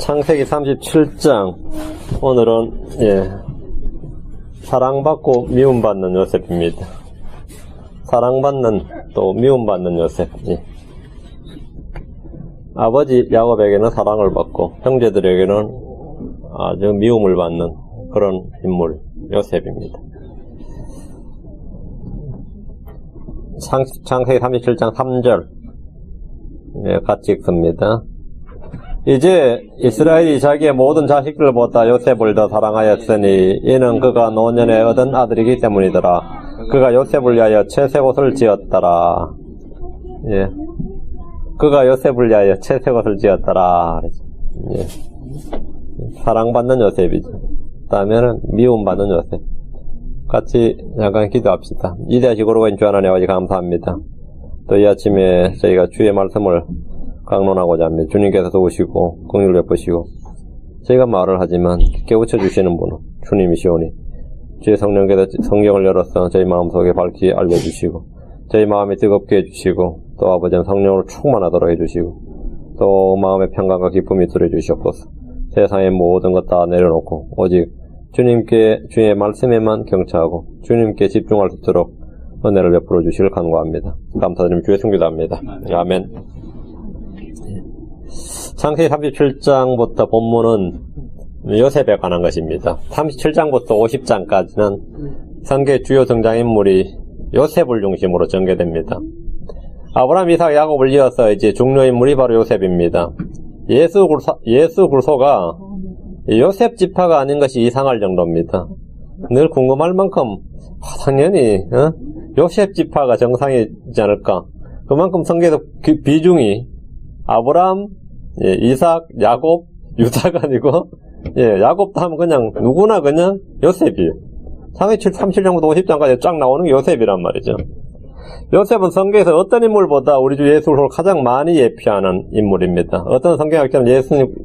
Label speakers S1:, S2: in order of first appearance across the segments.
S1: 창세기 37장. 오늘은 사랑받고 미움받는 요셉입니다. 사랑받는 또 미움받는 요셉. 아버지 야곱에게는 사랑을 받고 형제들에게는 아주 미움을 받는 그런 인물 요셉입니다. 창세기 37장 3절 같이 읽습니다. 이제 이스라엘이 자기의 모든 자식들보다 요셉을 더 사랑하였으니 이는 그가 노년에 얻은 아들이기 때문이더라. 그가 요셉을 위하여 채색옷을 지었더라. 그가 요셉을 위하여 채색옷을 지었더라. 사랑받는 요셉이죠. 다음에는 미움받는 요셉. 같이 잠깐 기도합시다. 이대하시고 오신 주 하나님 아버지 감사합니다. 또 이 아침에 저희가 주의 말씀을 강론하고자 합니다. 주님께서 오시고 긍휼을 베푸시고 저희가 말을 하지만 깨우쳐 주시는 분은 주님이시오니 주의 성령께서 성경을 열어서 저희 마음속에 밝히 알려주시고 저희 마음이 뜨겁게 해주시고 또 아버지는 성령으로 충만하도록 해주시고 또 마음의 평강과 기쁨이 있도록 해주시옵소서. 세상의 모든 것 다 내려놓고 오직 주님께 주의 말씀에만 경청하고 주님께 집중할 수 있도록 은혜를 베풀어 주시길 간구합니다. 감사드리며 주의 승기도합니다. 아멘. 창세기 37장부터 본문은 요셉에 관한 것입니다. 37장부터 50장까지는 성경의 주요 등장인물이 요셉을 중심으로 전개됩니다. 아브라함, 이삭, 야곱을 이어서 이제 중요인물이 바로 요셉입니다. 예수 굴소가 요셉 지파가 아닌 것이 이상할 정도입니다. 늘 궁금할 만큼 당연히 요셉 지파가 정상이지 않을까. 그만큼 성경에서 비중이 아브라함, 이삭, 야곱, 유다가 아니고 야곱도 하면 그냥 누구나 그냥 요셉이에요. 창세기 37장부터 50장까지 쫙 나오는 게 요셉이란 말이죠. 요셉은 성경에서 어떤 인물보다 우리 주 예수를 가장 많이 예표하는 인물입니다. 어떤 성경학자는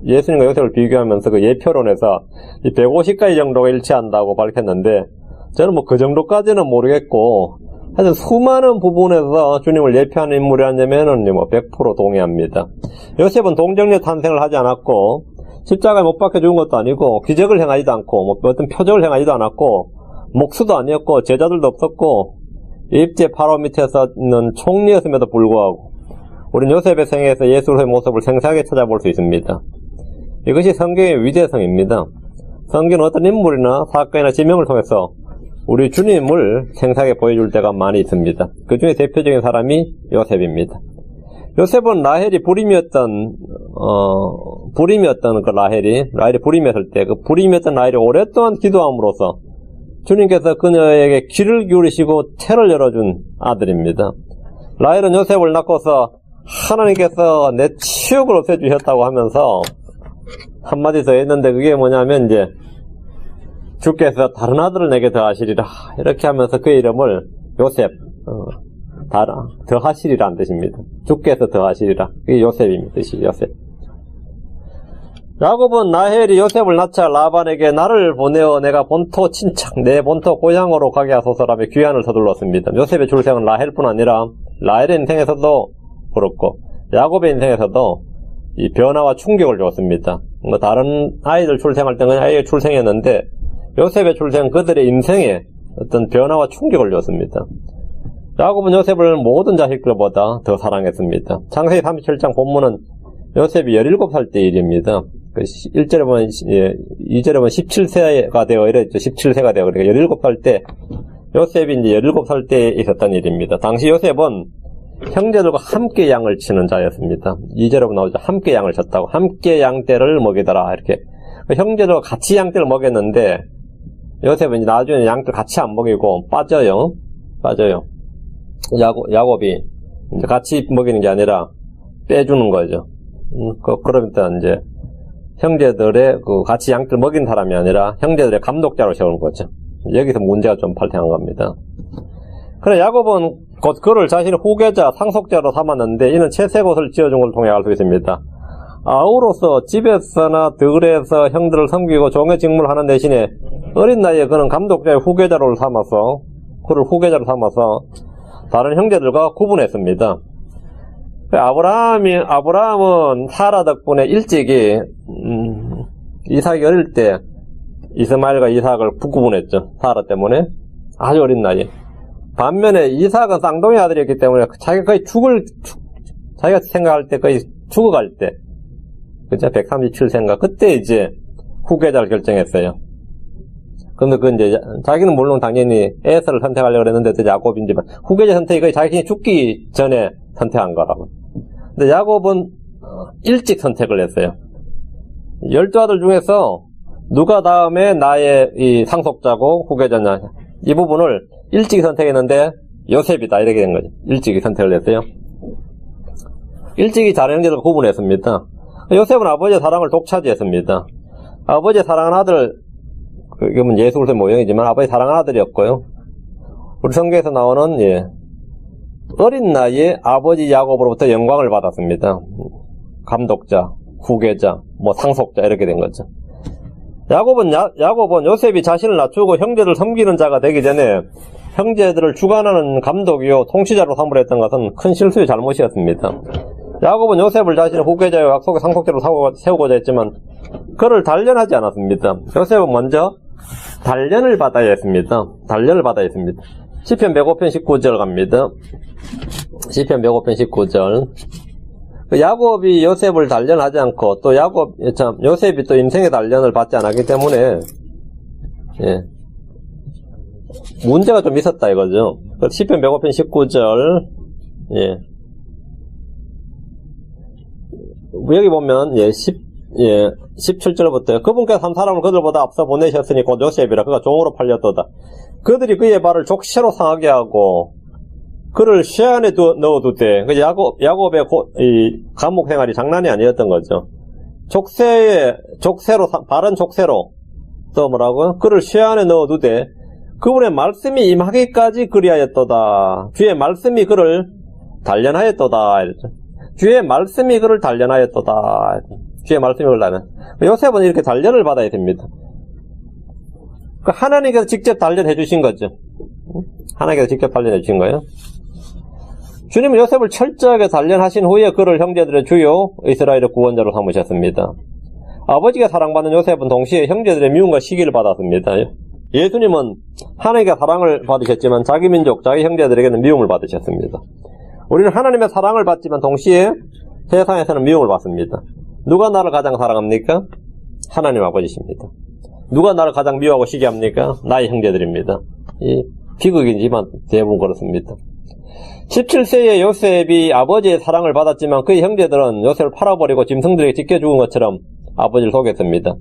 S1: 예수님과 요셉을 비교하면서 그 예표론에서 150가지 정도가 일치한다고 밝혔는데 저는 뭐 그 정도까지는 모르겠고 하여튼 수많은 부분에서 주님을 예표하는 인물이라면은 100% 동의합니다. 요셉은 동정녀 탄생을 하지 않았고 십자가에 못 박혀 죽은 것도 아니고 기적을 행하지도 않고 어떤 표적을 행하지도 않았고 목수도 아니었고 제자들도 없었고 입제 바로 밑에서 있는 총리였음에도 불구하고 우리는 요셉의 생애에서 예수의 모습을 생생하게 찾아볼 수 있습니다. 이것이 성경의 위대성입니다. 성경은 어떤 인물이나 사건이나 지명을 통해서 우리 주님을 생생하게 보여줄 때가 많이 있습니다. 그 중에 대표적인 사람이 요셉입니다. 요셉은 라헬이 불임이었던 그 라헬이 불임이었을 때 그 불임이었던 라헬이 오랫동안 기도함으로써 주님께서 그녀에게 귀를 기울이시고 태를 열어준 아들입니다. 라헬은 요셉을 낳고서 하나님께서 내 치욕을 없애주셨다고 하면서 한마디 더 했는데 그게 뭐냐면 이제 주께서 다른 아들을 내게 더하시리라 이렇게 하면서 그 이름을 요셉 더하시리라는 뜻입니다. 주께서 더하시리라 그게 요셉입니다. 뜻이 요셉. 야곱은 라헬이 요셉을 낳자 라반에게 나를 보내어 내가 본토 친척 내 본토 고향으로 가게 하소서라며 귀환을 서둘렀습니다. 요셉의 출생은 라헬뿐 아니라 라헬의 인생에서도 그렇고 야곱의 인생에서도 이 변화와 충격을 줬습니다. 다른 아이들 출생할 때는 아이의 출생이었는데 요셉의 출생은 그들의 인생에 어떤 변화와 충격을 줬습니다. 야곱은 요셉을 모든 자식들보다 더 사랑했습니다. 창세기 37장 본문은 요셉이 17살 때 일입니다. 1절에 보면, 2절에 보면 17세가 되어 이랬죠. 17세가 되어. 그러니까 17살 때, 요셉이 이제 17살 때 있었던 일입니다. 당시 요셉은 형제들과 함께 양을 치는 자였습니다. 2절에 보면 나오죠. 함께 양을 쳤다고. 함께 양떼를 먹이더라. 이렇게. 형제들과 같이 양떼를 먹였는데, 요셉은 이제 나중에 양떼를 같이 안 먹이고, 빠져요. 야곱이 이제 같이 먹이는 게 아니라, 빼주는 거죠. 그러니까 이제, 형제들의 같이 양떼를 먹인 사람이 아니라 형제들의 감독자로 세우는 거죠. 여기서 문제가 좀 발생한 겁니다. 그래 야곱은 곧 그를 자신의 후계자, 상속자로 삼았는데 이는 채색옷을 지어준 걸 통해 알 수 있습니다. 아우로서 집에서나 들에서 형들을 섬기고 종의 직무를 하는 대신에 어린 나이에 그는 감독자의 후계자로 삼아서 그를 후계자로 삼아서 다른 형제들과 구분했습니다. 아브라함은 사라 덕분에 일찍이, 이삭이 어릴 때 이스마엘과 이삭을 구분했죠. 사라 때문에. 아주 어린 나이에. 반면에 이삭은 쌍둥이 아들이었기 때문에 자기가 거의 자기가 생각할 때 거의 죽어갈 때, 그죠? 137세인가? 그때 이제 후계자를 결정했어요. 근데 이제, 자기는 물론 당연히 에서를 선택하려고 그랬는데, 또 야곱인지만, 후계자 선택이 거의 자기 죽기 전에 선택한 거라고. 근데 야곱은 일찍 선택을 했어요. 12아들 중에서 누가 다음에 나의 이 상속자고 후계자냐, 이 부분을 일찍 선택했는데, 요셉이다, 이렇게 된 거죠. 일찍이 선택을 했어요. 일찍이 다른 형제들과 구분했습니다. 요셉은 아버지의 사랑을 독차지했습니다. 아버지의 사랑하는 아들, 이건 예수 그리스도의 모형이지만 아버지 사랑하는 아들이었고요. 우리 성경에서 나오는 어린 나이에 아버지 야곱으로부터 영광을 받았습니다. 감독자, 후계자, 상속자 이렇게 된 거죠. 야곱은 요셉이 자신을 낮추고 형제를 섬기는 자가 되기 전에 형제들을 주관하는 감독이요 통치자로 삼으려 했던 것은 큰 실수의 잘못이었습니다. 야곱은 요셉을 자신의 후계자요 약속의 상속자로 세우고자 했지만 그를 단련하지 않았습니다. 요셉은 먼저 단련을 받아야 했습니다. 단련을 받아야 했습니다. 시편 105편 19절 갑니다. 시편 105편 19절. 야곱이 요셉을 단련하지 않고 또 요셉이 또 인생의 단련을 받지 않았기 때문에 문제가 좀 있었다 이거죠. 시편 105편 19절. 여기 보면 17절부터 그분께서 한 사람을 그들보다 앞서 보내셨으니 곧 요셉이라 그가 종으로 팔렸도다. 그들이 그의 발을 족쇄로 상하게 하고 그를 쇠 안에 넣어두되 야곱의 감옥 생활이 장난이 아니었던 거죠. 바른 족쇄로 또 뭐라고요? 그를 쇠 안에 넣어두되 그분의 말씀이 임하기까지 그리하였도다. 주의 말씀이 그를 단련하였도다. 이랬죠. 주의 말씀이 그를 단련하였도다. 주의 말씀이 그를 단련. 요셉은 이렇게 단련을 받아야 됩니다. 하나님께서 직접 단련해 주신 거죠. 하나님께서 직접 단련해 주신 거예요. 주님은 요셉을 철저하게 단련하신 후에 그를 형제들의 주요 이스라엘의 구원자로 삼으셨습니다. 아버지가 사랑받는 요셉은 동시에 형제들의 미움과 시기를 받았습니다. 예수님은 하나님께 사랑을 받으셨지만 자기 민족, 자기 형제들에게는 미움을 받으셨습니다. 우리는 하나님의 사랑을 받지만 동시에 세상에서는 미움을 받습니다. 누가 나를 가장 사랑합니까? 하나님 아버지십니다. 누가 나를 가장 미워하고 시기합니까? 나의 형제들입니다. 이 비극이지만 대부분 그렇습니다. 17세의 요셉이 아버지의 사랑을 받았지만 그의 형제들은 요셉을 팔아버리고 짐승들에게 찢겨 죽은 것처럼 아버지를 속였습니다.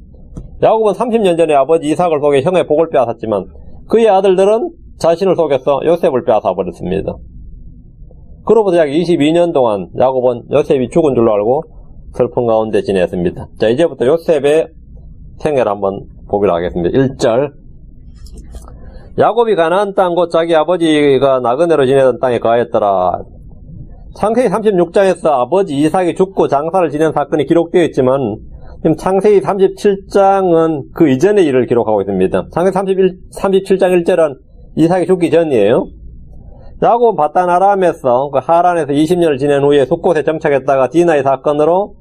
S1: 야곱은 30년 전에 아버지 이삭을 속여 형의 복을 빼앗았지만 그의 아들들은 자신을 속여서 요셉을 빼앗아 버렸습니다. 그로부터 약 22년 동안 야곱은 요셉이 죽은 줄로 알고 슬픈 가운데 지냈습니다. 자, 이제부터 요셉의 생애를 한번 보기로 하겠습니다. 1절. 야곱이 가나안 땅 곧 자기 아버지가 나그네로 지내던 땅에 거하였더라. 창세기 36장에서 아버지 이삭이 죽고 장사를 지낸 사건이 기록되어 있지만 지금 창세기 37장은 그 이전의 일을 기록하고 있습니다. 창세기 37장 1절은 이삭이 죽기 전이에요. 야곱은 바단 아람에서 그 하란에서 20년을 지낸 후에 숫곳에 정착했다가 디나의 사건으로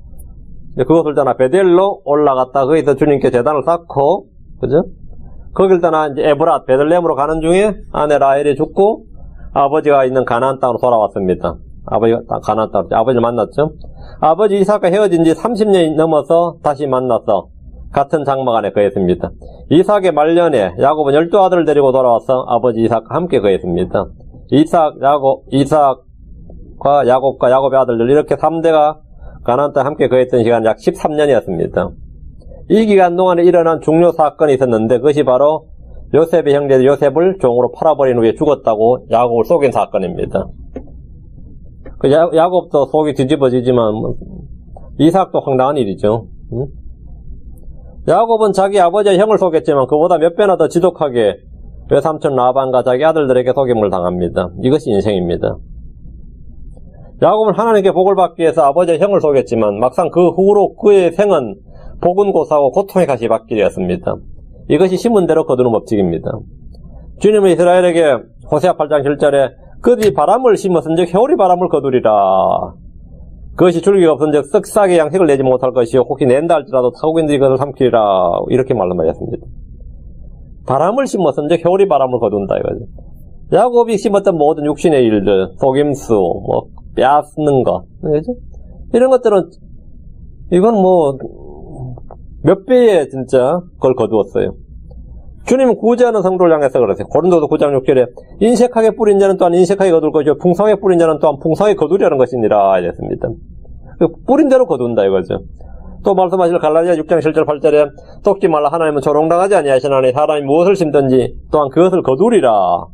S1: 그것을 떠나 베델로 올라갔다 거기서 주님께 제단을 쌓고 그죠? 거길 떠나 이제 에브랏 베들레헴으로 가는 중에 아내 라헬이 죽고 아버지가 있는 가나안 땅으로 돌아왔습니다. 아버지가 가나안 땅으로 아버지를 만났죠. 아버지 이삭과 헤어진 지 30년이 넘어서 다시 만나서 같은 장막 안에 거했습니다. 이삭의 말년에 야곱은 12아들을 데리고 돌아와서 아버지 이삭과 함께 거했습니다. 이삭과 야곱과 야곱의 아들들 이렇게 3대가 가나안 땅에 함께 거했던 시간은 약 13년이었습니다. 이 기간 동안에 일어난 중요 사건이 있었는데 그것이 바로 요셉의 형제들 요셉을 종으로 팔아버린 후에 죽었다고 야곱을 속인 사건입니다. 야곱도 속이 뒤집어지지만 이삭도 황당한 일이죠. 야곱은 자기 아버지의 형을 속였지만 그보다 몇 배나 더 지독하게 외삼촌 라반과 자기 아들들에게 속임을 당합니다. 이것이 인생입니다. 야곱은 하나님께 복을 받기 위해서 아버지의 형을 속였지만 막상 그 후로 그의 생은 복은 고사하고 고통의 가시 받기였습니다. 이것이 심은대로 거두는 법칙입니다. 주님은 이스라엘에게 호세아 8장 7절에 그들이 바람을 심었은즉 해오리 바람을 거두리라. 그것이 줄기가 없은즉 썩싹의 양식을 내지 못할 것이요 혹시 낸다 할지라도 타국인들이 그것을 삼키리라 이렇게 말씀하셨습니다. 바람을 심었은즉 겨울이 바람을 거둔다 이거죠. 야곱이 심었던 모든 육신의 일들, 속임수, 뭐 빼앗는 것, 그죠? 이런 것들은 이건 뭐 몇 배의 진짜 그걸 거두었어요. 주님은 구제하는 성도를 향해서 그러세요. 고린도서 9장 6절에 인색하게 뿌린 자는 또한 인색하게 거둘 것이요 풍성하게 뿌린 자는 또한 풍성하게 거두려는 것이니라 이랬습니다. 뿌린 대로 거둔다 이거죠. 또 말씀하실 갈라디아 6장 7절 8절에 속지 말라 하나님은 조롱당하지 아니하시나니 사람이 무엇을 심든지 또한 그것을 거두리라.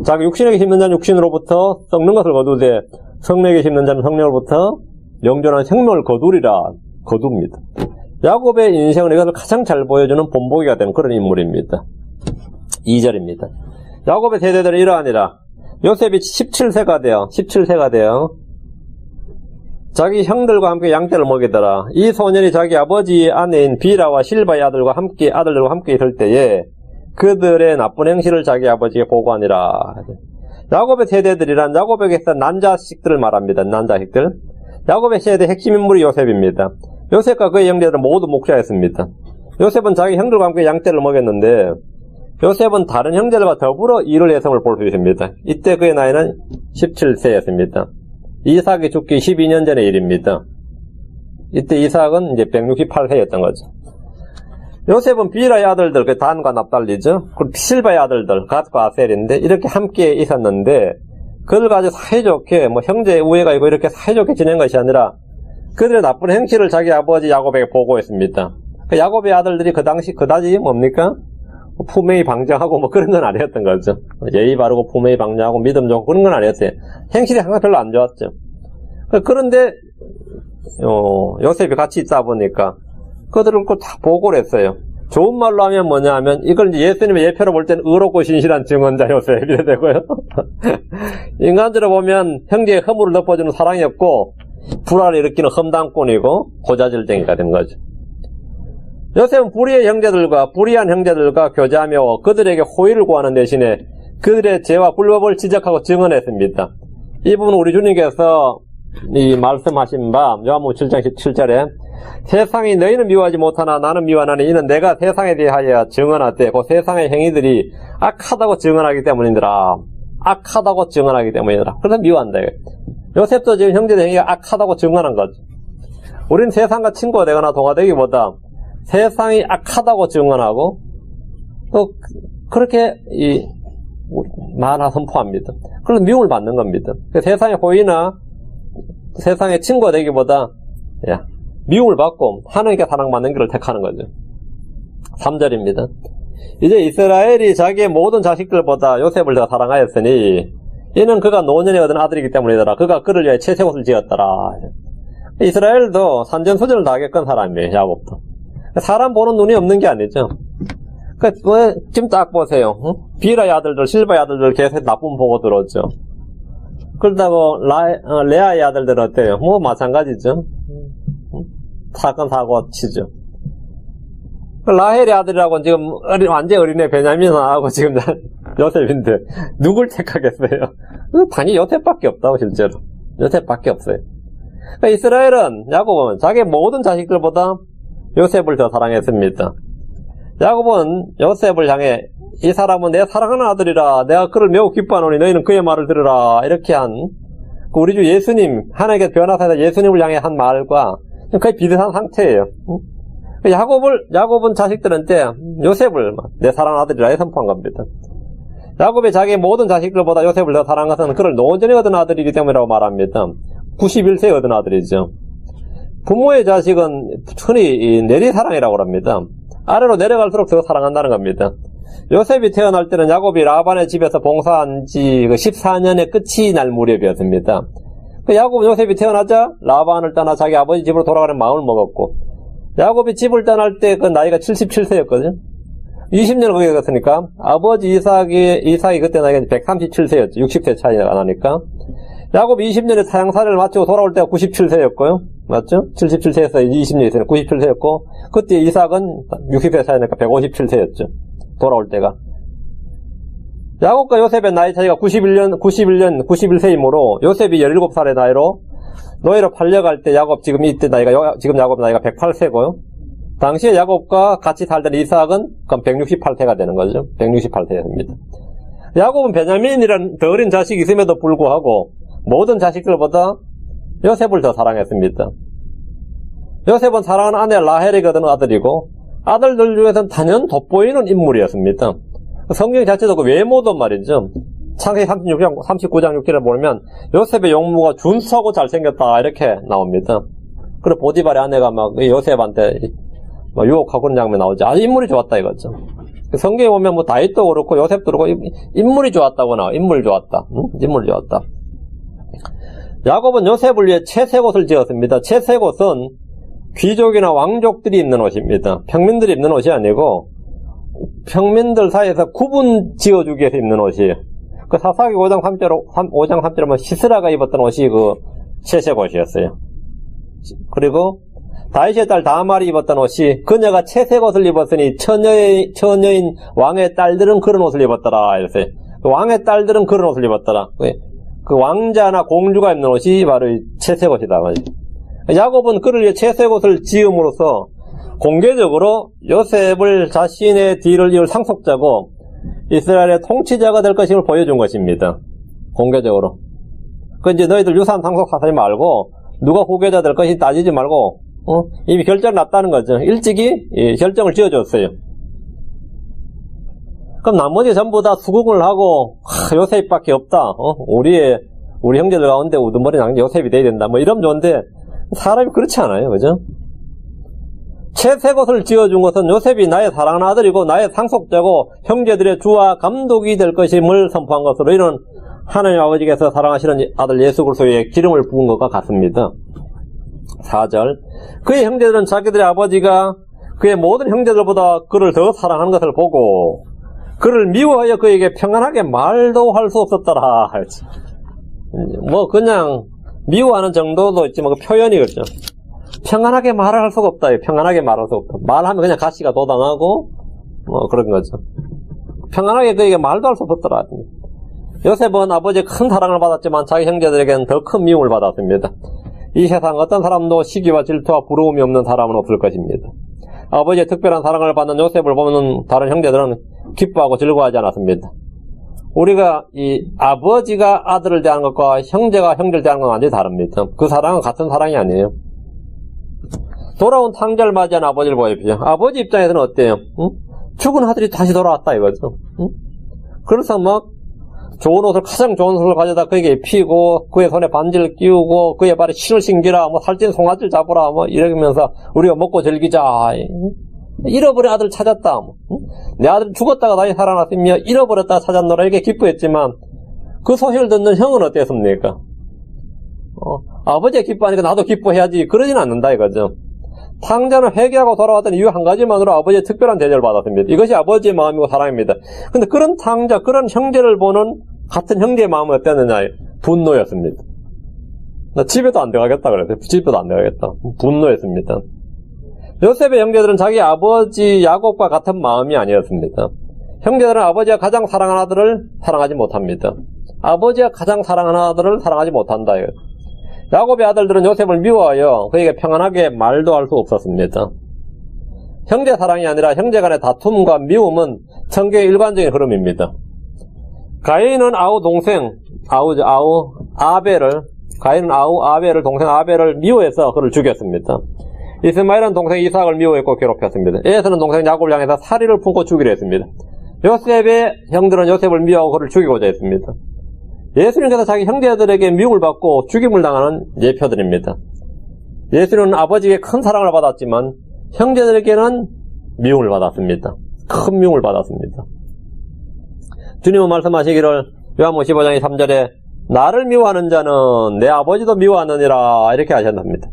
S1: 자기 육신에게 심는 자는 육신으로부터 썩는 것을 거두되 성령에게 심는 자는 성령으로부터 영존한 생명을 거두리라. 거둡니다. 야곱의 인생은 이것을 가장 잘 보여주는 본보기가 된 그런 인물입니다. 2절입니다. 야곱의 세대들은 이러하니라. 요셉이 17세가 되어 자기 형들과 함께 양떼를 먹이더라. 이 소년이 자기 아버지의 아내인 비라와 실바의 아들들과 함께 있을 때에 그들의 나쁜 행실을 자기 아버지에게 보고하니라. 야곱의 세대들이란 야곱에게서 난 자식들을 말합니다. 난 자식들. 야곱의 세대 핵심 인물이 요셉입니다. 요셉과 그의 형제들은 모두 목자였습니다. 요셉은 자기 형들과 함께 양떼를 먹였는데 요셉은 다른 형제들과 더불어 일을 해성을 볼 수 있습니다. 이때 그의 나이는 17세였습니다. 이삭이 죽기 12년 전의 일입니다. 이때 이삭은 이제 168세였던 거죠. 요셉은 비라의 아들들, 그 단과 납달리죠. 그리고 실바의 아들들, 갓과 아셀인데 이렇게 함께 있었는데 그들 가지고 사이좋게 뭐 형제 우애가 있고 이렇게 사이좋게 지낸 것이 아니라 그들의 나쁜 행실을 자기 아버지 야곱에게 보고했습니다. 그 야곱의 아들들이 그다지 뭡니까? 품행이 방정하고 뭐 그런 건 아니었던 거죠. 예의 바르고 품행이 방정하고 믿음 좋고 그런 건 아니었어요. 행실이 항상 별로 안 좋았죠. 그런데 요셉이 같이 있다 보니까 그들을 다 보고를 했어요. 좋은 말로 하면 뭐냐 하면 이걸 이제 예수님의 예표로 볼 때는 의롭고 신실한 증언자 요셉 이래 되고요. 인간적으로 보면 형제의 허물을 덮어주는 사랑이 없고 불화를 일으키는 험담꾼이고 고자질쟁이가 된 거죠. 요셉은 불의한 형제들과 교제하며 그들에게 호의를 구하는 대신에 그들의 죄와 불법을 지적하고 증언했습니다. 이 부분은 우리 주님께서 이 말씀하신 바 요한복음 7장 17절에 세상이 너희는 미워하지 못하나 나는 미워하나니 이는 내가 세상에 대하여 증언하되 그 세상의 행위들이 악하다고 증언하기 때문이더라. 악하다고 증언하기 때문이더라. 그래서 미워한다. 요셉도 지금 형제들 행위가 악하다고 증언한 거죠. 우린 세상과 친구가 되거나 동화 되기보다 세상이 악하다고 증언하고 또 그렇게 말하 선포합니다. 그래서 미움을 받는 겁니다. 세상의 호의나 세상의 친구가 되기보다 미움을 받고 하나님께 사랑받는 길을 택하는 거죠. 3절입니다. 이제 이스라엘이 자기의 모든 자식들보다 요셉을 더 사랑하였으니 이는 그가 노년에 얻은 아들이기 때문이더라. 그가 그를 위해 채색옷을 지었더라. 이스라엘도 산전수전을 다 겪은 사람이에요. 야곱도. 사람 보는 눈이 없는 게 아니죠. 지금 딱 보세요. 비라의 아들들, 실바의 아들들 계속 나쁜 보고 들었죠. 그렇다고 레아의 아들들은 어때요? 뭐 마찬가지죠. 사건 사고 치죠. 라헬의 아들이라고는 지금 완전 어린애 베냐민하고 지금 요셉인데 누굴 택하겠어요? 당연히 요셉밖에 없다고 실제로. 요셉밖에 없어요. 그러니까 이스라엘은 야곱은 자기의 모든 자식들보다 요셉을 더 사랑했습니다. 야곱은 요셉을 향해 이 사람은 내 사랑하는 아들이라 내가 그를 매우 기뻐하노니 너희는 그의 말을 들으라 이렇게 한 우리 주 예수님 하나님께서 변화사에서 예수님을 향해 한 말과 거의 비슷한 상태예요. 야곱은 자식들한테 요셉을 내 사랑하는 아들이라 선포한 겁니다. 야곱이 자기의 모든 자식들보다 요셉을 더 사랑한 것은 그를 노전에 얻은 아들이기 때문이라고 말합니다. 91세에 얻은 아들이죠. 부모의 자식은 흔히 내리사랑이라고 합니다. 아래로 내려갈수록 더 사랑한다는 겁니다. 요셉이 태어날 때는 야곱이 라반의 집에서 봉사한 지 14년의 끝이 날 무렵이었습니다. 야곱은 요셉이 태어나자 라반을 떠나 자기 아버지 집으로 돌아가는 마음을 먹었고 야곱이 집을 떠날 때 그 나이가 77세였거든요. 20년을 거기 갔으니까 아버지 이삭이 그때 나이가 137세였죠. 60세 차이가 나니까 야곱이 20년의 사양사를 마치고 돌아올 때가 97세였고요. 맞죠? 77세에서 20년이 있으니까 97세였고 그때 이삭은 60세 차이니까 157세였죠. 돌아올 때가. 야곱과 요셉의 나이 차이가 91세이므로 요셉이 17살의 나이로 노예로 팔려갈 때 야곱 지금 이때 나이가 지금 야곱 나이가 108세고요. 당시에 야곱과 같이 살던 이삭은 그럼 168세가 되는 거죠. 168세입니다. 야곱은 베냐민이라는 더 어린 자식이 있음에도 불구하고 모든 자식들보다 요셉을 더 사랑했습니다. 요셉은 사랑하는 아내 라헬이거든 아들이고 아들들 중에서는 단연 돋보이는 인물이었습니다. 성경 자체도 그 외모도 말이죠. 창세기 39장 6절을 보면 요셉의 용모가 준수하고 잘생겼다 이렇게 나옵니다. 그리고 보디발의 아내가 막 요셉한테 막 유혹하고 그런 장면 나오죠. 아주 인물이 좋았다 이거죠. 성경에 보면 뭐 다윗도 그렇고 요셉도 그렇고 인물이 좋았다고 나와. 인물 좋았다. 인물 좋았다. 야곱은 요셉을 위해 채색옷을 지었습니다. 채색옷은 귀족이나 왕족들이 입는 옷입니다. 평민들이 입는 옷이 아니고 평민들 사이에서 구분 지어주기 위해서 입는 옷이에요. 그 사사기 5장 3절에 보면 시스라가 입었던 옷이 그 채색 옷이었어요. 그리고 다윗의 딸 다말이 입었던 옷이 그녀가 채색 옷을 입었으니 처녀인 왕의 딸들은 그런 옷을 입었더라 이랬어요. 그 왕의 딸들은 그런 옷을 입었더라. 그 왕자나 공주가 입는 옷이 바로 이 채색 옷이다. 야곱은 그를 위해 채색 옷을 지음으로써 공개적으로 요셉을 자신의 뒤를 이을 상속자고 이스라엘의 통치자가 될 것임을 보여준 것입니다. 공개적으로. 그 이제 너희들 유산 상속하지 말고 누가 후계자 될 것인지 따지지 말고 이미 결정을 났다는 거죠. 일찍이 결정을 지어줬어요. 그럼 나머지 전부 다 수긍을 하고 요셉밖에 없다. 우리 형제들 가운데 우두머리 나는 요셉이 돼야 된다. 뭐 이러면 좋은데 사람이 그렇지 않아요. 그죠? 채색 옷을 지어준 것은 요셉이 나의 사랑하는 아들이고 나의 상속자고 형제들의 주와 감독이 될 것임을 선포한 것으로 이런 하나님 아버지께서 사랑하시는 아들 예수 그리스도의 기름을 부은 것과 같습니다. 4절 그의 형제들은 자기들의 아버지가 그의 모든 형제들보다 그를 더 사랑하는 것을 보고 그를 미워하여 그에게 평안하게 말도 할 수 없었더라. 뭐 그냥 미워하는 정도도 있지만 그 표현이겠죠. 평안하게 말을 할 수가 없다. 평안하게 말할 수 없다. 말하면 그냥 가시가 도당하고 그런 거죠. 평안하게 그에게 말도 할 수 없었더라. 요셉은 아버지의 큰 사랑을 받았지만 자기 형제들에게는 더 큰 미움을 받았습니다. 이 세상 어떤 사람도 시기와 질투와 부러움이 없는 사람은 없을 것입니다. 아버지의 특별한 사랑을 받는 요셉을 보면 다른 형제들은 기뻐하고 즐거워하지 않았습니다. 우리가 이 아버지가 아들을 대하는 것과 형제가 형제를 대하는 건 완전히 다릅니다. 그 사랑은 같은 사랑이 아니에요. 돌아온 탕자를 맞이한 아버지를 보십시오. 아버지 입장에서는 어때요? 죽은 아들이 다시 돌아왔다 이거죠. 그래서 막 좋은 옷을 가장 좋은 옷을 가져다 그에게 입히고 그의 손에 반지를 끼우고 그의 발에 신을 신기라 뭐 살찐 송아지를 잡으라 뭐 이러면서 우리가 먹고 즐기자. 잃어버린 아들 찾았다. 내 아들 죽었다가 다시 살아났으며 잃어버렸다가 찾았노라 이렇게 기뻐했지만 그 소식을 듣는 형은 어땠습니까? 아버지가 기뻐하니까 나도 기뻐해야지 그러진 않는다 이거죠. 탕자는 회개하고 돌아왔던 이유 한 가지만으로 아버지의 특별한 대접을 받았습니다. 이것이 아버지의 마음이고 사랑입니다. 근데 그런 탕자, 그런 형제를 보는 같은 형제의 마음은 어땠느냐? 분노였습니다. 나 집에도 안 들어가겠다 그랬어요. 집에도 안 들어가겠다. 분노였습니다. 요셉의 형제들은 자기 아버지 야곱과 같은 마음이 아니었습니다. 형제들은 아버지가 가장 사랑하는 아들을 사랑하지 못합니다. 아버지가 가장 사랑하는 아들을 사랑하지 못한다. 야곱의 아들들은 요셉을 미워하여 그에게 평안하게 말도 할 수 없었습니다. 형제 사랑이 아니라 형제 간의 다툼과 미움은 성경의 일관적인 흐름입니다. 가인은 아벨을 동생 아벨을 미워해서 그를 죽였습니다. 이스마엘은 동생 이삭을 미워했고 괴롭혔습니다. 에서는 동생 야곱을 향해서 살인을 품고 죽이려 했습니다. 요셉의 형들은 요셉을 미워하고 그를 죽이고자 했습니다. 예수님께서 자기 형제들에게 미움을 받고 죽임을 당하는 예표들입니다. 예수님은 아버지에게 큰 사랑을 받았지만 형제들에게는 미움을 받았습니다. 큰 미움을 받았습니다. 주님은 말씀하시기를 요한복음 15장 3절에 나를 미워하는 자는 내 아버지도 미워하느니라 이렇게 하셨답니다.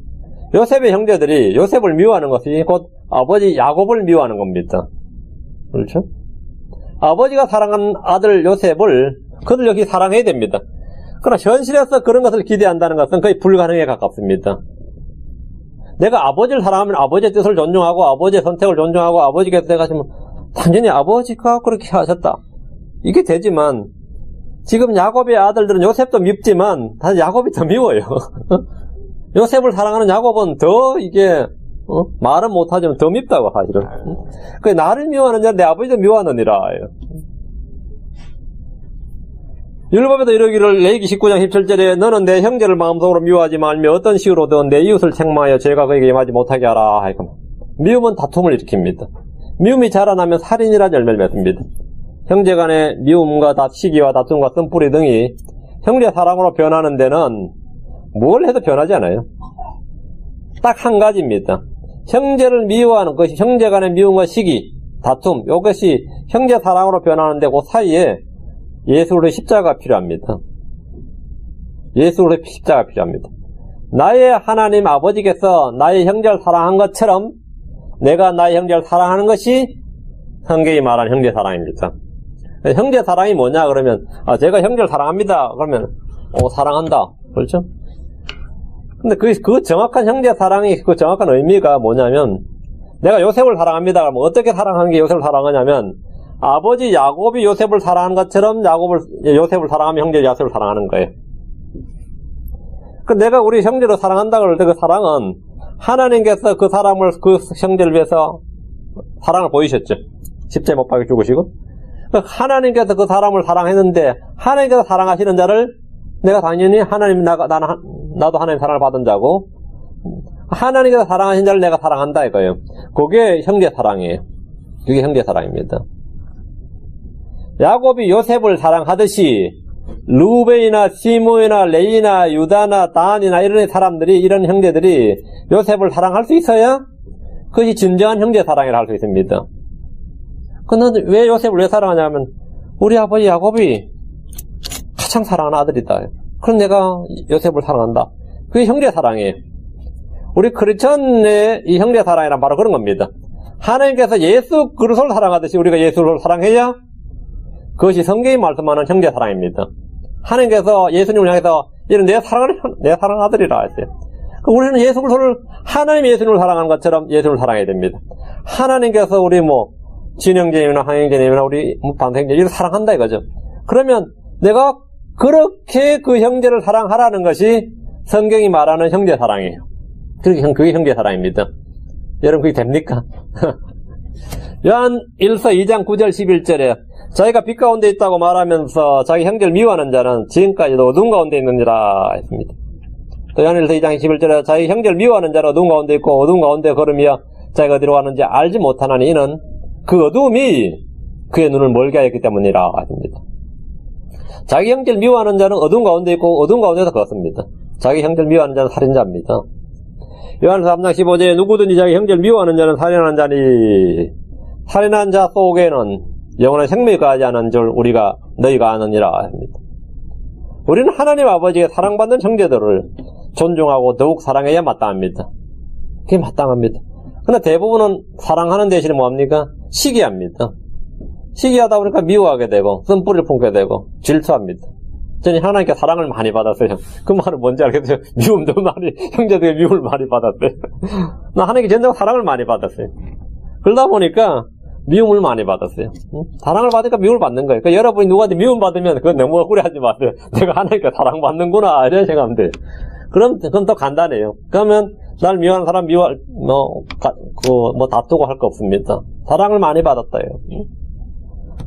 S1: 요셉의 형제들이 요셉을 미워하는 것이 곧 아버지 야곱을 미워하는 겁니다. 그렇죠? 아버지가 사랑하는 아들 요셉을 그들 역시 사랑해야 됩니다. 그러나 현실에서 그런 것을 기대한다는 것은 거의 불가능에 가깝습니다. 내가 아버지를 사랑하면 아버지의 뜻을 존중하고 아버지의 선택을 존중하고 아버지께서 내가 지금 당연히 아버지가 그렇게 하셨다. 이게 되지만 지금 야곱의 아들들은 요셉도 밉지만 사실 야곱이 더 미워요. 요셉을 사랑하는 야곱은 더 이게 말은 못하지만 더 밉다고 사실은. 그 나를 미워하는 자는 내 아버지도 미워하느니라. 율법에도 이르기를 레위기 19장 17절에 너는 내 형제를 마음속으로 미워하지 말며 어떤 식으로든 내 이웃을 책망하여 죄가 그에게 임하지 못하게 하라. 미움은 다툼을 일으킵니다. 미움이 자라나면 살인이라는 열매를 맺습니다. 형제 간의 미움과 시기와 다툼과 쓴뿌리 등이 형제 사랑으로 변하는 데는 뭘 해도 변하지 않아요. 딱 한 가지입니다. 형제를 미워하는 것이 형제 간의 미움과 시기, 다툼, 이것이 형제 사랑으로 변하는데 그 사이에 예수 그리스도의 십자가가 필요합니다. 예수 그리스도의 십자가가 필요합니다. 나의 하나님 아버지께서 나의 형제를 사랑한 것처럼 내가 나의 형제를 사랑하는 것이 성경이 말하는 형제 사랑입니다. 형제 사랑이 뭐냐 그러면 제가 형제를 사랑합니다. 그러면 사랑한다. 그렇죠? 근데 그 정확한 형제 사랑이 그 정확한 의미가 뭐냐면 내가 요셉을 사랑합니다. 그러면 어떻게 사랑하는 게 요셉을 사랑하냐면 아버지 야곱이 요셉을 사랑하는 것처럼 요셉을 사랑하면 형제 야곱을 사랑하는 거예요. 그 내가 우리 형제를 사랑한다 그럴 때 그 사랑은 하나님께서 그 형제를 위해서 사랑을 보이셨죠. 십자에 못 박혀 죽으시고. 하나님께서 그 사람을 사랑했는데 하나님께서 사랑하시는 자를 내가 당연히 나도 하나님 사랑을 받은 자고 하나님께서 사랑하신 자를 내가 사랑한다 이거예요. 그게 형제 사랑이에요. 그게 형제 사랑입니다. 야곱이 요셉을 사랑하듯이 루벤이나 시므이나 레이나 유다나 단이나 이런 사람들이 이런 형제들이 요셉을 사랑할 수 있어야 그것이 진정한 형제 사랑이라 할 수 있습니다. 그런데 왜 요셉을 왜 사랑하냐면 우리 아버지 야곱이 가장 사랑하는 아들이다. 그럼 내가 요셉을 사랑한다. 그게 형제 사랑이에요. 우리 크리스천의 이 형제 사랑이란 바로 그런 겁니다. 하나님께서 예수 그리스도를 사랑하듯이 우리가 예수를 사랑해야 그것이 성경이 말씀하는 형제 사랑입니다. 하나님께서 예수님을 향해서 이런 내 사랑하는 아들이라 했어요. 우리는 예수 그리스도를 하나님 예수님을 사랑하는 것처럼 예수를 사랑해야 됩니다. 하나님께서 우리 진형제님이나 항형제님이나 우리 반생제 이를 사랑한다 이거죠. 그러면 내가 그렇게 그 형제를 사랑하라는 것이 성경이 말하는 형제 사랑이에요. 그게 형제 사랑입니다. 여러분 그게 됩니까? 요한 1서 2장 9절 11절에 자기가 빛 가운데 있다고 말하면서 자기 형제를 미워하는 자는 지금까지도 어두운 가운데 있느니라 했습니다. 또 요한 1서 2장 11절에 자기 형제를 미워하는 자는 어두운 가운데 있고 어두운 가운데 걸으며 자기가 어디로 가는지 알지 못하나니 이는 그 어두움이 그의 눈을 멀게 하였기 때문이라 하십니다. 자기 형제를 미워하는 자는 어두운 가운데 있고 어두운 가운데서 걷습니다. 자기 형제를 미워하는 자는 살인자입니다. 요한일서 3장 15절에 누구든지 자기 형제를 미워하는 자는 살인하는 자니 살인한 자 속에는 영원한 생명이 거하지 않은 줄 너희가 아느니라 합니다. 우리는 하나님 아버지의 사랑받는 형제들을 존중하고 더욱 사랑해야 마땅합니다. 그게 마땅합니다. 그런데 대부분은 사랑하는 대신에 뭐합니까? 시기합니다. 시기하다 보니까 미워하게 되고 쓴뿌리를 품게 되고 질투합니다. 저는 하나님께 사랑을 많이 받았어요. 그 말은 뭔지 알겠어요? 미움도 많이, 형제들에게 미움을 많이 받았어요. 나 하나님께 진정 사랑을 많이 받았어요. 그러다 보니까 미움을 많이 받았어요. 사랑을 받으니까 미움을 받는 거예요. 그러니까 여러분이 누구한테 미움 받으면 그건 너무 억울해하지 마세요. 내가 하나님께 사랑받는구나 이런 생각하면 돼요. 그럼 더 간단해요. 그러면 날 미워하는 사람 다투고 할 거 없습니다. 사랑을 많이 받았다요.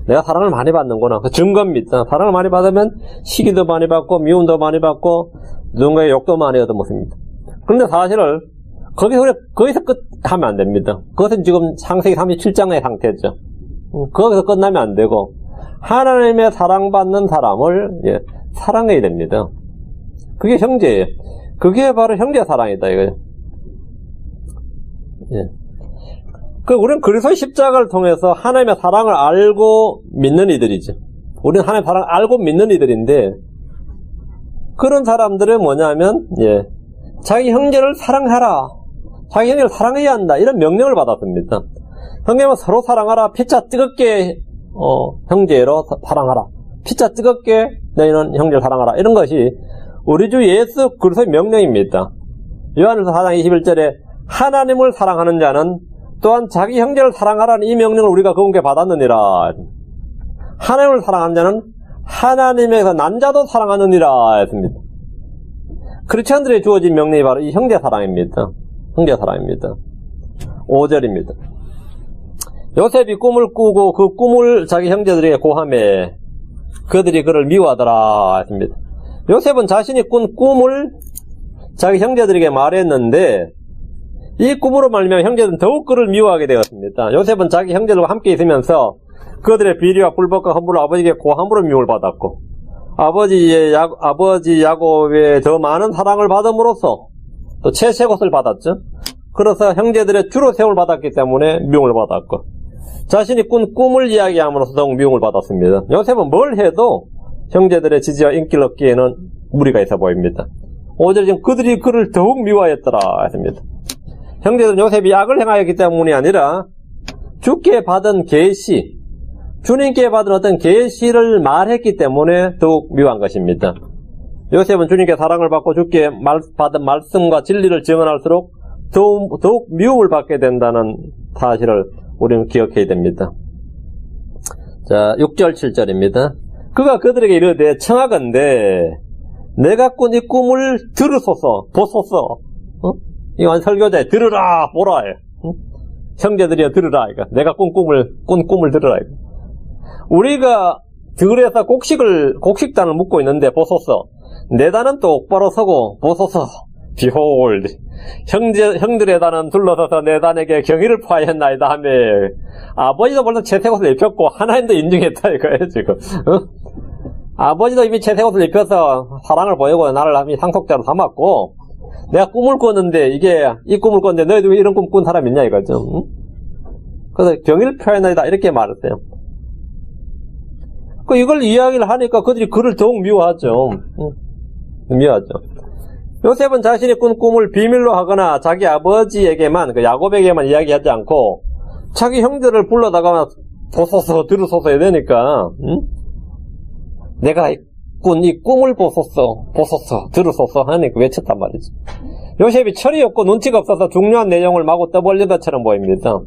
S1: 내가 사랑을 많이 받는구나. 그 증거입니다. 사랑을 많이 받으면 시기도 많이 받고 미움도 많이 받고 누군가의 욕도 많이 얻어먹습니다. 그런데 사실은 거기서 끝하면 안 됩니다. 그것은 지금 창세기 37장의 상태죠. 거기서 끝나면 안 되고 하나님의 사랑받는 사람을 사랑해야 됩니다. 그게 형제예요. 그게 바로 형제 사랑이다 이거예요. 우리는 그리스도의 십자가를 통해서 하나님의 사랑을 알고 믿는 이들이죠. 우리는 하나님의 사랑을 알고 믿는 이들인데 그런 사람들은 뭐냐면 자기 형제를 사랑하라. 자기 형제를 사랑해야 한다. 이런 명령을 받았습니다. 성경은 서로 사랑하라. 피차 뜨겁게 형제로 사랑하라. 피차 뜨겁게 너희는 형제를 사랑하라. 이런 것이 우리 주 예수 그리스도의 명령입니다. 요한일서 4장 21절에 하나님을 사랑하는 자는 또한 자기 형제를 사랑하라는 이 명령을 우리가 그분께 받았느니라. 하나님을 사랑하는 자는 하나님에서 난 자도 사랑하느니라 했습니다. 크리스천들에 주어진 명령이 바로 이 형제사랑입니다. 형제사랑입니다. 5절입니다. 요셉이 꿈을 꾸고 그 꿈을 자기 형제들에게 고하매 그들이 그를 미워하더라 했습니다. 요셉은 자신이 꾼 꿈을 자기 형제들에게 말했는데 이 꿈으로 말미암아 형제들은 더욱 그를 미워하게 되었습니다. 요셉은 자기 형제들과 함께 있으면서 그들의 비리와 불법과 허물을 아버지에게 고함으로 미움을 받았고 아버지 야곱의 더 많은 사랑을 받음으로써 또 채색옷을 받았죠. 그래서 형제들의 주로 세움을 받았기 때문에 미움을 받았고 자신이 꾼 꿈을 이야기함으로써 더욱 미움을 받았습니다. 요셉은 뭘 해도 형제들의 지지와 인기를 얻기에는 무리가 있어 보입니다. 5절 지금 그들이 그를 더욱 미워했더라 했습니다. 형제들은 요셉이 악을 행하였기 때문이 아니라 주께 받은 계시, 주님께 받은 어떤 계시를 말했기 때문에 더욱 미워한 것입니다. 요셉은 주님께 사랑을 받고 주께 받은 말씀과 진리를 증언할수록 더욱 미움을 받게 된다는 사실을 우리는 기억해야 됩니다. 자, 6절 7절입니다. 그가 그들에게 이르되 청하건대 내가 꾼 이 꿈을 들으소서 보소서. 이건 설교자에 들으라 보라. 형제들이여 들으라. 내가 꾼 꿈을 들으라. 우리가 들에서 곡식단을 묻고 있는데 보소서. 내 단은 똑바로 서고 보소서. 비홀 형들의 단은 둘러서서 내 단에게 경의를 표하였나이다 하며 아버지도 벌써 채색옷을 입혔고 하나님도 인정했다 이거예요 지금. 아버지도 이미 채색옷을 입혀서 사랑을 보이고 나를 이미 상속자로 삼았고 내가 꿈을 꿨는데 이 꿈을 꿨는데 너희도 왜 이런 꿈 꾼 사람 있냐 이거죠. 응? 그래서 경의를 표하였나이다 이렇게 말했어요. 이걸 이야기를 하니까 그들이 그를 더욱 미워하죠. 미워하죠. 요셉은 자신이 꾼 꿈을 비밀로 하거나 자기 아버지에게만 야곱에게만 이야기하지 않고 자기 형제를 불러다가 보소서 들으소서 해야 되니까 내가 꾼 이 꿈을 보소서 들으소서 하니까 외쳤단 말이지. 요셉이 철이 없고 눈치가 없어서 중요한 내용을 마구 떠벌린 것처럼 보입니다.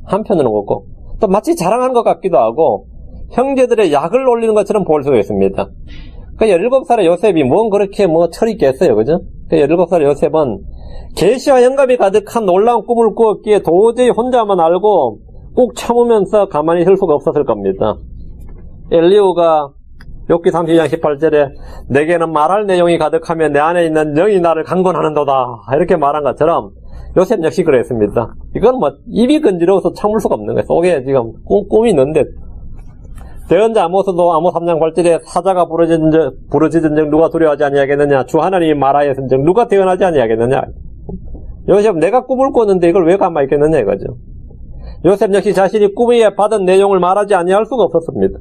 S1: 한편으로는 그렇고 또 마치 자랑하는 것 같기도 하고 형제들의 약을 올리는 것처럼 볼 수가 있습니다. 17살의 요셉이 그렇게 철이 있겠어요, 그죠? 17살의 요셉은 계시와 영감이 가득한 놀라운 꿈을 꾸었기에 도저히 혼자만 알고 꼭 참으면서 가만히 있을 수가 없었을 겁니다. 엘리후가 욥기 30장 18절에 내게는 말할 내용이 가득하며 내 안에 있는 영이 나를 강권하는도다 이렇게 말한 것처럼 요셉 역시 그랬습니다. 이건 입이 건지러워서 참을 수가 없는 거예요. 속에 지금 꿈이 있는데 대언자 아모스도 아모스 3장 8절에 사자가 부르짖은즉 누가 두려워하지 아니하겠느냐 주 하나님이 말하였은즉 누가 대언하지 아니하겠느냐. 요셉 내가 꿈을 꿨는데 이걸 왜 가만히 있겠느냐 이거죠. 요셉 역시 자신이 꿈에 받은 내용을 말하지 아니할 수가 없었습니다.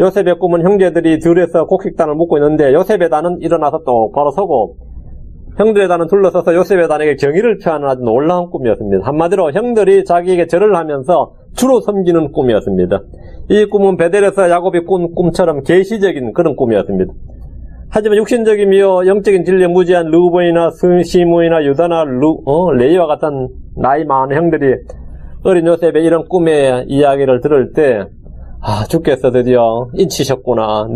S1: 요셉의 꿈은 형제들이 들에서 곡식단을 묻고 있는데 요셉의 단은 일어나서 똑바로 서고 형들의 단은 둘러서서 요셉의 단에게 경의를 표하는 아주 놀라운 꿈이었습니다. 한마디로 형들이 자기에게 절을 하면서 주로 섬기는 꿈이었습니다. 이 꿈은 베델에서 야곱이 꾼 꿈처럼 계시적인 그런 꿈이었습니다. 하지만 육신적이며 영적인 진리에 무지한 르우벤이나 시므이나 유다나 레이와 같은 나이 많은 형들이 어린 요셉의 이런 꿈의 이야기를 들을 때 주께서 드디어 인치셨구나,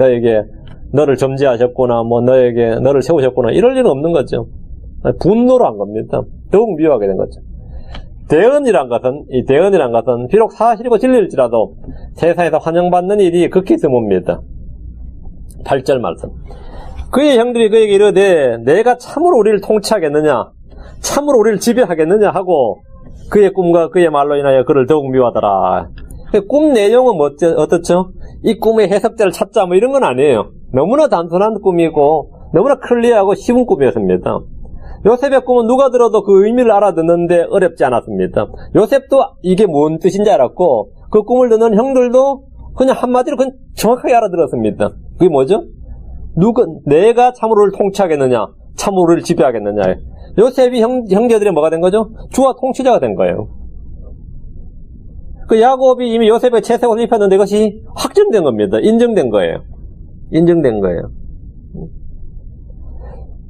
S1: 너를 점지하셨구나, 너를 세우셨구나, 이럴 일은 없는 거죠. 분노로 한 겁니다. 더욱 미워하게 된 거죠. 대언이란 것은 비록 사실이고 진리일지라도 세상에서 환영받는 일이 극히 드뭅니다. 8절 말씀. 그의 형들이 그에게 이르되 내가 참으로 우리를 통치하겠느냐, 참으로 우리를 지배하겠느냐 하고 그의 꿈과 그의 말로 인하여 그를 더욱 미워하더라. 꿈 내용은 어떻죠? 이 꿈의 해석자를 찾자 이런 건 아니에요. 너무나 단순한 꿈이고 너무나 클리어하고 쉬운 꿈이었습니다. 요셉의 꿈은 누가 들어도 그 의미를 알아듣는데 어렵지 않았습니다. 요셉도 이게 뭔 뜻인지 알았고 그 꿈을 듣는 형들도 그냥 한마디로 그냥 정확하게 알아들었습니다. 그게 뭐죠? 내가 참으로 우리를 통치하겠느냐, 참으로 우리를 지배하겠느냐. 요셉이 형제들이 뭐가 된 거죠? 주와 통치자가 된 거예요. 야곱이 이미 요셉의 채색옷을 입혔는데 이것이 확정된 겁니다. 인정된 거예요.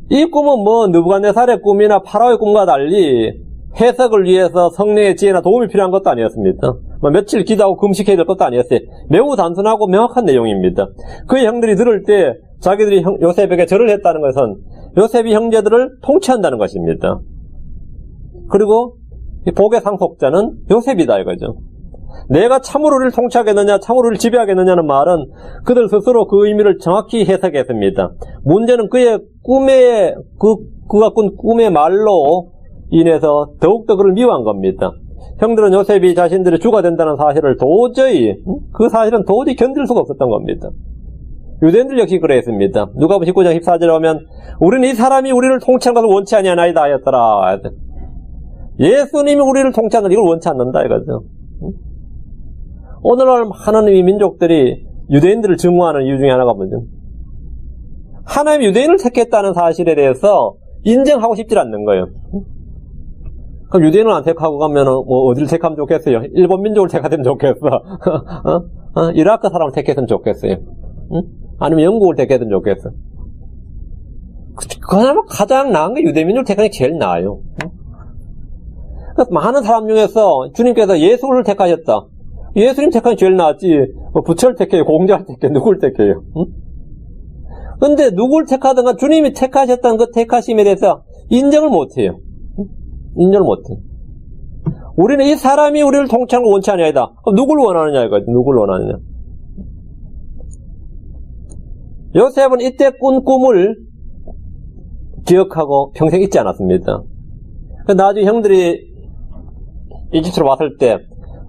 S1: 이 꿈은 느부갓네살의 꿈이나 파라오의 꿈과 달리 해석을 위해서 성령의 지혜나 도움이 필요한 것도 아니었습니다. 며칠 기도하고 금식해야 될 것도 아니었어요. 매우 단순하고 명확한 내용입니다. 그의 형들이 들을 때 자기들이 요셉에게 절을 했다는 것은 요셉이 형제들을 통치한다는 것입니다. 그리고 이 복의 상속자는 요셉이다 이거죠. 내가 참으로 우리를 통치하겠느냐, 참으로 우리를 지배하겠느냐는 말은 그들 스스로 그 의미를 정확히 해석했습니다. 문제는 그의 꿈에, 그가 꾼 꿈의 말로 인해서 더욱더 그를 미워한 겁니다. 형들은 요셉이 자신들의 주가 된다는 사실을 그 사실은 도저히 견딜 수가 없었던 겁니다. 유대인들 역시 그랬습니다. 누가복음 19장 14절에 보면 우리는 이 사람이 우리를 통치하는 것을 원치 아니하나이다 하였더라. 예수님이 우리를 통치하는 이걸 원치 않는다 이거죠. 오늘날 많은 이 민족들이 유대인들을 증오하는 이유 중에 하나가 뭐죠? 하나님이 유대인을 택했다는 사실에 대해서 인정하고 싶지 않는 거예요. 그럼 유대인을 안 택하고 가면 뭐 어디를 택하면 좋겠어요? 일본 민족을 택하면 좋겠어? 이라크 사람을 택했으면 좋겠어요? 아니면 영국을 택했으면 좋겠어? 그나마 가장 나은 게 유대 민족을 택하는 게 제일 나아요. 그래서 많은 사람 중에서 주님께서 예수를 택하셨다. 예수님 택하는 게 제일 낫지. 뭐 부처를 택해요, 공자를 택해요, 누굴 택해요? 근데 누굴 택하든가 주님이 택하셨다는 그 택하심에 대해서 인정을 못해요. 인정을 못해. 우리는 이 사람이 우리를 통치하는 걸 원치 아니하다. 그럼 누굴 원하느냐 이거지. 누굴 원하느냐. 요셉은 이때 꾼 꿈을 기억하고 평생 잊지 않았습니다. 나중에 형들이 이집트로 왔을 때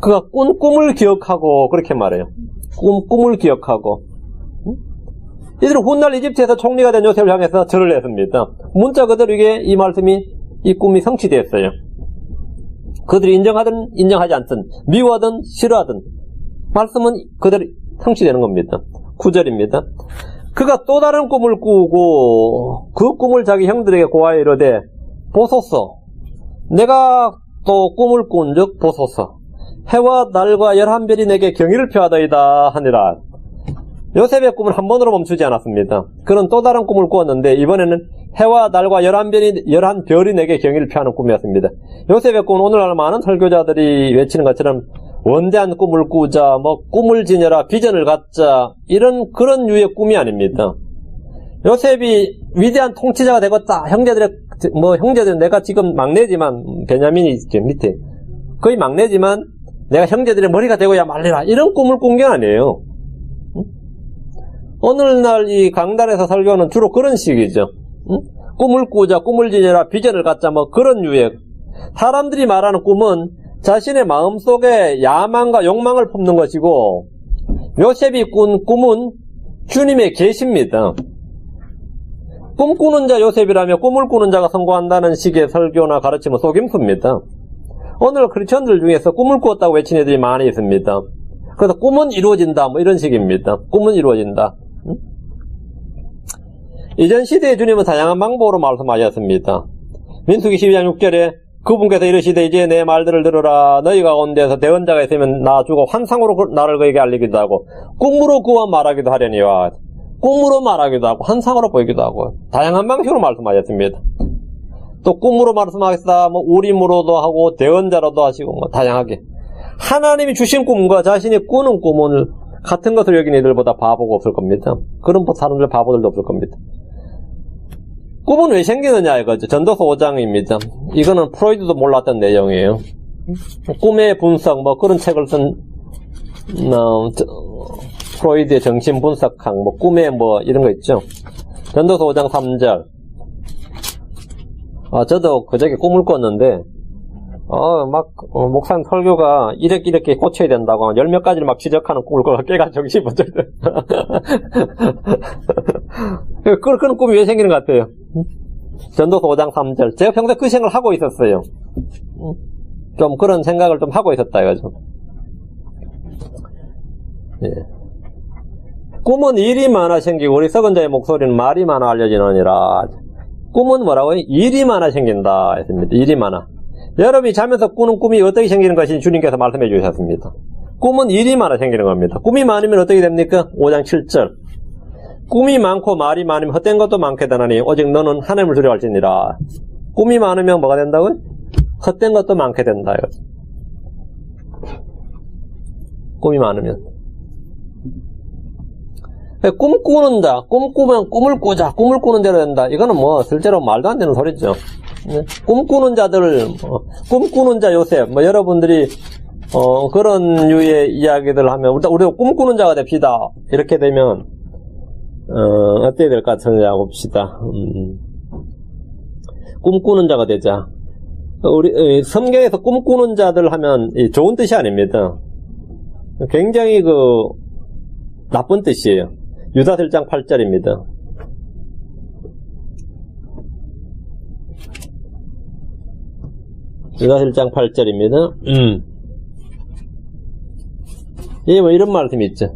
S1: 그가 꾼 꿈을 기억하고 그렇게 말해요. 꿈을 기억하고. 이들은 훗날 이집트에서 총리가 된 요셉을 향해서 절을 했습니다. 문자 그대로 이 말씀이 이 꿈이 성취되었어요. 그들이 인정하든 인정하지 않든 미워하든 싫어하든 말씀은 그대로 성취되는 겁니다. 9절입니다. 그가 또 다른 꿈을 꾸고 그 꿈을 자기 형들에게 고하여 이르되 보소서 내가 또 꿈을 꾼즉 보소서 해와 달과 11별이 내게 경의를 표하더이다 하니라. 요셉의 꿈은 한 번으로 멈추지 않았습니다. 그는 또 다른 꿈을 꾸었는데 이번에는 해와 달과 11별이 내게 경의를 표하는 꿈이었습니다. 요셉의 꿈은 오늘날 많은 설교자들이 외치는 것처럼 원대한 꿈을 꾸자, 꿈을 지녀라, 비전을 갖자 그런 유의 꿈이 아닙니다. 요셉이 위대한 통치자가 되겠다. 형제들은 내가 지금 막내지만 베냐민이 있죠, 밑에. 거의 막내지만 내가 형제들의 머리가 되고야 말리라. 이런 꿈을 꾼 게 아니에요. 오늘날 이 강단에서 설교는 주로 그런 식이죠. 꿈을 꾸자, 꿈을 지녀라, 비전을 갖자, 그런 유의. 사람들이 말하는 꿈은 자신의 마음속에 야망과 욕망을 품는 것이고, 요셉이 꾼 꿈은 주님의 계시입니다. 꿈꾸는 자 요셉이라며 꿈을 꾸는 자가 성공한다는 식의 설교나 가르침은 속임수입니다. 오늘 크리스천들 중에서 꿈을 꾸었다고 외치는 애들이 많이 있습니다. 그래서 꿈은 이루어진다, 이런 식입니다. 꿈은 이루어진다. 이전 시대의 주님은 다양한 방법으로 말씀하셨습니다. 민수기 12장 6절에 그분께서 이르시되 이제 내 말들을 들으라. 너희가 가운데서 대언자가 있으면 나 주고 환상으로 나를 그에게 알리기도 하고 꿈으로 그와 말하기도 하려니와. 꿈으로 말하기도 하고 환상으로 보이기도 하고 다양한 방식으로 말씀하셨습니다. 또 꿈으로 말씀하겠다, 우림으로도 하고 대언자로도 하시고 다양하게. 하나님이 주신 꿈과 자신이 꾸는 꿈은 같은 것을 여긴 이들보다 바보가 없을 겁니다. 그런 사람들 바보들도 없을 겁니다. 꿈은 왜 생기느냐 이거죠. 전도서 5장입니다. 이거는 프로이드도 몰랐던 내용이에요. 꿈의 분석 그런 책을 쓴 프로이드의 정신 분석학 꿈의 이런 거 있죠. 전도서 5장 3절. 저도 그저께 꿈을 꿨는데 목사님 설교가 이렇게 고쳐야 된다고 열 몇 가지를 막 지적하는 꿈을 꿔서 깨가 정신이 번쩍 그런 꿈이 왜 생기는 것 같아요? 전도서 5장 3절. 제가 평소에 그 생각을 하고 있었어요. 좀 그런 생각을 좀 하고 있었다 이거죠. 예. 꿈은 일이 많아 생기고 우리 썩은 자의 목소리는 말이 많아 알려지느니라. 꿈은 뭐라고요? 일이 많아 생긴다 했습니다. 일이 많아. 여러분이 자면서 꾸는 꿈이 어떻게 생기는 것인지 주님께서 말씀해 주셨습니다. 꿈은 일이 많아 생기는 겁니다. 꿈이 많으면 어떻게 됩니까? 5장 7절. 꿈이 많고 말이 많으면 헛된 것도 많게 되나니 오직 너는 하나님을 두려워할지니라. 꿈이 많으면 뭐가 된다고요? 헛된 것도 많게 된다. 꿈이 많으면. 꿈꾸는 자, 꿈꾸면 꿈을 꾸자, 꿈을 꾸는 대로 된다. 이거는 뭐 실제로 말도 안 되는 소리죠. 꿈꾸는 자들, 꿈꾸는 자 요셉, 뭐 여러분들이 그런 류의 이야기들 하면 우리가 꿈꾸는 자가 됩시다. 이렇게 되면 어떻게 될까 생각해 봅시다. 꿈꾸는 자가 되자. 우리 성경에서 꿈꾸는 자들 하면 좋은 뜻이 아닙니다. 굉장히 나쁜 뜻이에요. 유다서 1장 8절입니다. 유다서 1장 8절입니다. 뭐 이런 말씀이 있죠.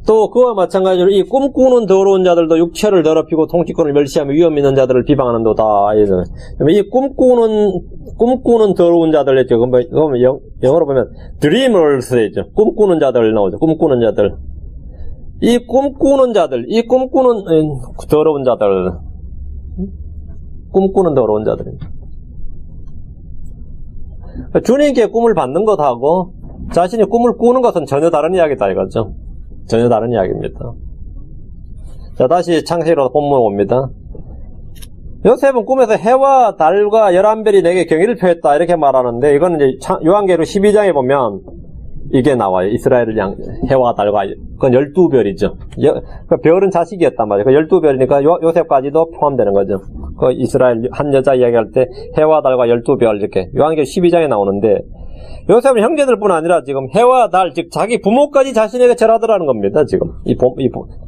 S1: 또 그와 마찬가지로 이 꿈꾸는 더러운 자들도 육체를 더럽히고 통치권을 멸시하며 위험 있는 자들을 비방하는도다. 이 꿈꾸는 더러운 자들 했죠. 그러면 영어로 보면 dreamers 했죠. 꿈꾸는 자들 나오죠. 꿈꾸는 자들. 이 꿈꾸는 자들, 이 꿈꾸는 더러운 자들, 꿈꾸는 더러운 자들입니다. 주님께 꿈을 받는 것하고 자신이 꿈을 꾸는 것은 전혀 다른 이야기다 이거죠. 전혀 다른 이야기입니다. 자, 다시 창세기로 본문 옵니다. 요셉은 꿈에서 해와 달과 11별이 내게 경의를 표했다 이렇게 말하는데, 이거는 이제 요한계시록 12장에 보면 이게 나와요. 이스라엘을 해와 달과, 그건 12별이죠. 그 별은 자식이었단 말이에요. 그 12별이니까 요셉까지도 포함되는 거죠. 그 이스라엘 한 여자 이야기할 때 해와 달과 12별 이렇게 요한계시록 12장에 나오는데, 요셉은 형제들뿐 아니라 지금 해와 달, 즉 자기 부모까지 자신에게 절하더라는 겁니다. 지금 이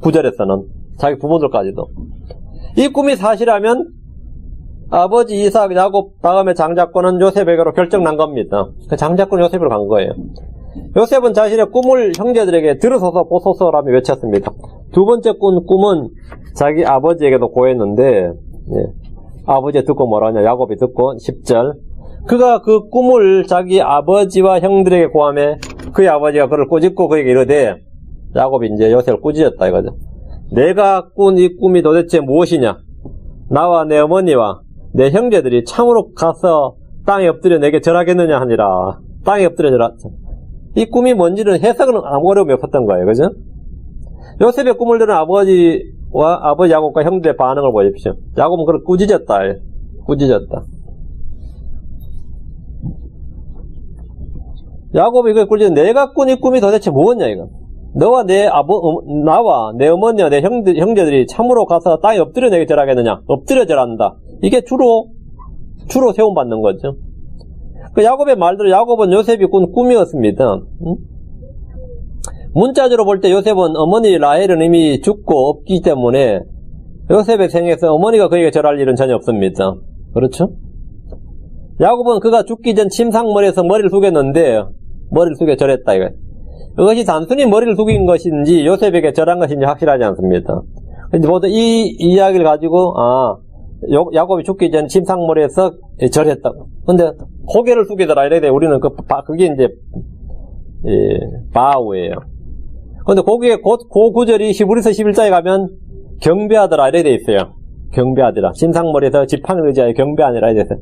S1: 구절에서는 자기 부모들까지도. 이 꿈이 사실하면 아버지 이삭, 야곱 다음에 장자권은 요셉에게로 결정난 겁니다. 그 장자권 요셉으로 간 거예요. 요셉은 자신의 꿈을 형제들에게 들으소서 보소서라며 외쳤습니다. 두 번째 꿈은 자기 아버지에게도 고했는데, 아버지 듣고 뭐라냐, 야곱이 듣고 10절. 그가 그 꿈을 자기 아버지와 형들에게 고하며 그의 아버지가 그를 꾸짖고 그에게 이르되, 야곱이 이제 요셉을 꾸짖었다 이거죠. 내가 꾼 이 꿈이 도대체 무엇이냐? 나와 내 어머니와 내 형제들이 참으로 가서 땅에 엎드려 내게 절하겠느냐 하니라. 땅에 엎드려 절하. 이 꿈이 뭔지는 해석은 아무 어려움이 없었던 거예요. 그죠? 요셉의 꿈을 들은 아버지 야곱과 형들의 반응을 보십시오. 야곱은 그를 꾸짖었다. 꾸짖었다. 야곱이 이걸 꾸짖었는데, 내가 꾼 이 꿈이 도대체 뭐냐, 이거. 나와 내 어머니와 내 형제들이 참으로 가서 땅에 엎드려 내게 절하겠느냐. 엎드려 절한다. 이게 주로 세움받는 거죠. 그 야곱의 말대로 야곱은 요셉이 꾼 꿈이었습니다. 문자적으로 볼 때 요셉은 어머니 라헬은 이미 죽고 없기 때문에 요셉의 생에서 어머니가 그에게 절할 일은 전혀 없습니다. 그렇죠? 야곱은 그가 죽기 전 침상머리에서 머리를 숙였는데 머리를 숙여 절했다 이거예요. 이것이 단순히 머리를 숙인 것인지 요셉에게 절한 것인지 확실하지 않습니다. 근데 모두 이 이야기를 가지고 야곱이 죽기 전 침상머리에서 절했다. 근데 고개를 숙이더라 이래 우리는 그게 이제 바우예요. 근데 그 구절이 히브리서 11장에 가면 경배하더라 이래 돼 있어요. 경배하더라. 침상머리에서 지팡이를 의지하여 경배하니라 이래 있어요.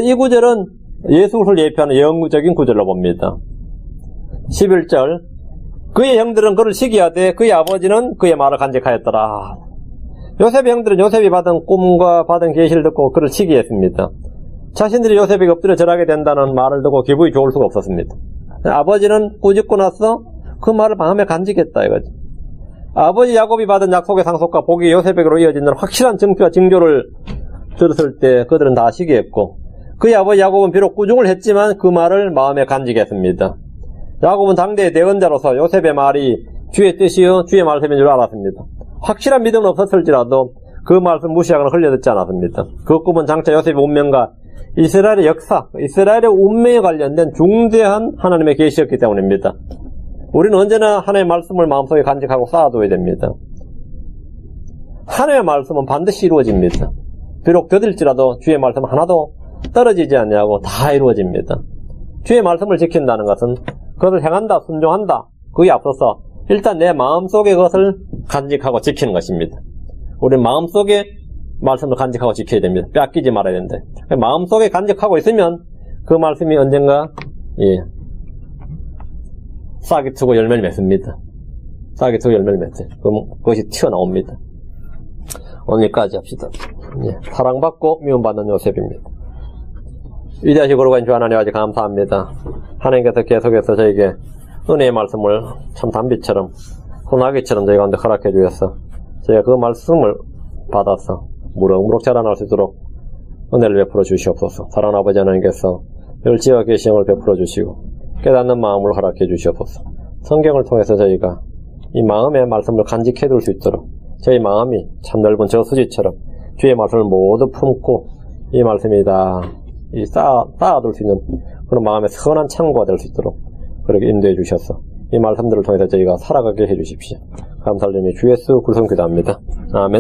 S1: 이 구절은 예수를 예표하는 영구적인 구절로 봅니다. 11절. 그의 형들은 그를 시기하되 그의 아버지는 그의 말을 간직하였더라. 요셉의 형들은 요셉이 받은 꿈과 받은 계시를 듣고 그를 시기했습니다. 자신들이 요셉에게 엎드려 절하게 된다는 말을 듣고 기분이 좋을 수가 없었습니다. 아버지는 꾸짖고 나서 그 말을 마음에 간직했다 이거죠. 아버지 야곱이 받은 약속의 상속과 복이 요셉에게로 이어지는 확실한 증표와 징조를 들었을 때 그들은 다 시기했고, 그의 아버지 야곱은 비록 꾸중을 했지만 그 말을 마음에 간직했습니다. 야곱은 당대의 대언자로서 요셉의 말이 주의 뜻이요 주의 말씀인 줄 알았습니다. 확실한 믿음은 없었을지라도 그 말씀 무시하거나 흘려듣지 않았습니다. 그 꿈은 장차 요셉의 운명과 이스라엘의 역사, 이스라엘의 운명에 관련된 중대한 하나님의 계시였기 때문입니다. 우리는 언제나 하나님의 말씀을 마음속에 간직하고 쌓아둬야 됩니다. 하나님의 말씀은 반드시 이루어집니다. 비록 더딜지라도 주의 말씀 하나도 떨어지지 않냐고 다 이루어집니다. 주의 말씀을 지킨다는 것은 그것을 행한다, 순종한다. 그에 앞서서 일단 내 마음속에 그것을 간직하고 지키는 것입니다. 우리는 마음속에 말씀을 간직하고 지켜야 됩니다. 빼앗기지 말아야 된다. 마음속에 간직하고 있으면 그 말씀이 언젠가 싹이 트고 열매를 맺습니다. 싹이 두 열매를 맺지. 그럼 그것이 튀어나옵니다. 오늘까지 합시다. 예, 사랑받고 미움받는 요셉입니다. 위대하시고 거룩하신 주 하나님 아주 감사합니다. 하나님께서 계속해서 저에게 은혜의 말씀을 참 단비처럼 소나기처럼 저희 가운데 허락해 주셔서 저희가 그 말씀을 받아서 무럭무럭 자라날 수 있도록 은혜를 베풀어 주시옵소서. 사랑하는 아버지 하나님께서 늘 지어 계시음을 베풀어 주시고 깨닫는 마음을 허락해 주시옵소서. 성경을 통해서 저희가 이 마음의 말씀을 간직해 둘 수 있도록 저희 마음이 참 넓은 저수지처럼 주의 말씀을 모두 품고 이 말씀이 다 쌓아둘 수 있는 그런 마음의 선한 창고가 될 수 있도록 그렇게 인도해 주셔서 이 말씀들을 통해서 저희가 살아가게 해 주십시오. 감사드리며 주 예수 그리스도 기도합니다. 아멘.